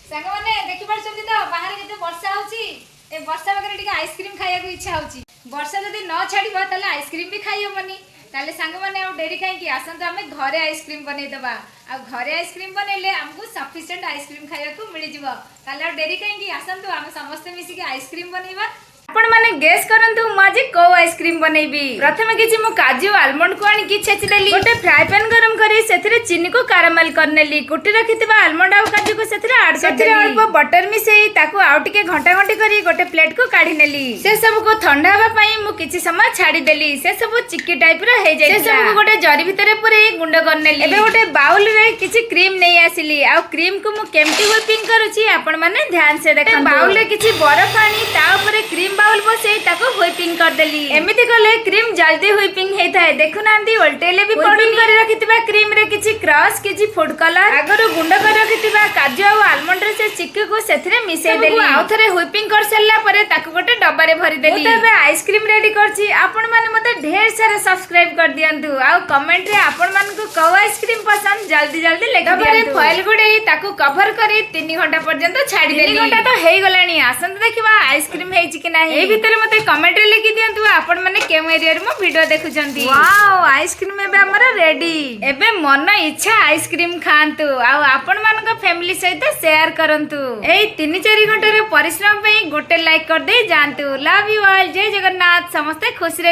सांग मैंने देखि पारछंती तो बाहर केते वर्षा होची ए वर्षा बगरे टिके आइसक्रीम खाया को इच्छा होची वर्षा जदी न छाड़ीबा ताले आइसक्रीम भी खाई होबनी ताले सांग माने आ डेरी काई कि आसंत हमें घरे आइसक्रीम बनै दबा आ घरे आइसक्रीम बनैले हमको सफिशिएंट आइसक्रीम खाया को मिली जिवो ताले डेरी काई कि आसंत हम समस्त मिसी के आइसक्रीम बनैबा आपण माने गेस करंतु मु आज को आइसक्रीम बनैबी प्रथमे किछि मु काजू आलमंड को आनी कि छेचिलेली गोटे फ्राई पैन गरम करी सेथिरे चीनी को कैरामेल करनेली कुटी रखितबा आलमंड आ काजू को सेथिरे ऐड सेथिरे अल्प बटर मिसेई ताको आउ टिके घंटा घंटी करी गोटे प्लेट को काढी नेली से सब को ठंडा हवा पई मु किछि समय छाडी देली से सब चिक्की टाइप रो हे जाय से सब को गोटे जरी भितरे पुरे गुंड करनेली एबे गोटे बाउल रे किछि क्रीम नै आसिली आ क्रीम को मु केमटी व्हिपिंग करूची आपण माने ध्यान से देखन बाउल रे किछि बरफ आनी ता ऊपर क्रीम बाउल बसे ताको व्हिपिंग कर देली एमिति कले क्रीम जल्दी व्हिपिंग हे थाए देखु नांदी उल्टेले भी व्हिपिंग कर रखितबा क्रीम रे किछि क्रश किछि फूड कलर आगरो गुंड कर रखितबा काजू आ आलमंड रे से चिक्की को सेथिरे मिसे देली आ थरे व्हिपिंग कर सल्ला परे ताको गोटे डब्बा रे भरी देली तबे आइसक्रीम रेडी करछि आपण माने मते ढेर सारा सब्सक्राइब कर दियंतु आ कमेंट रे आपण मान को कौ आइसक्रीम पसंद जल्दी जल्दी लिख दियंतु फॉइल गुडे ताको कवर करी 3 घंटा पर्यंत छाडी देली 3 घंटा तो हेई गलानी आसंत देखिबा आइसक्रीम हेछि कि नाही ए भितर मते कमेंट रे लिखि दियंतु आपण माने केम एरिया रे मो वीडियो देखुचंती वाओ आइसक्रीम एबे हमरा रेडी एबे मन इच्छा आइसक्रीम खांतु आ आपण मान को फैमिली सहित शेयर करंतु एई 3-4 घंटा रे परिश्रम पे गोटे लाइक कर दे जानतु लव यू ऑल जय जगन्नाथ समस्त खुशी रे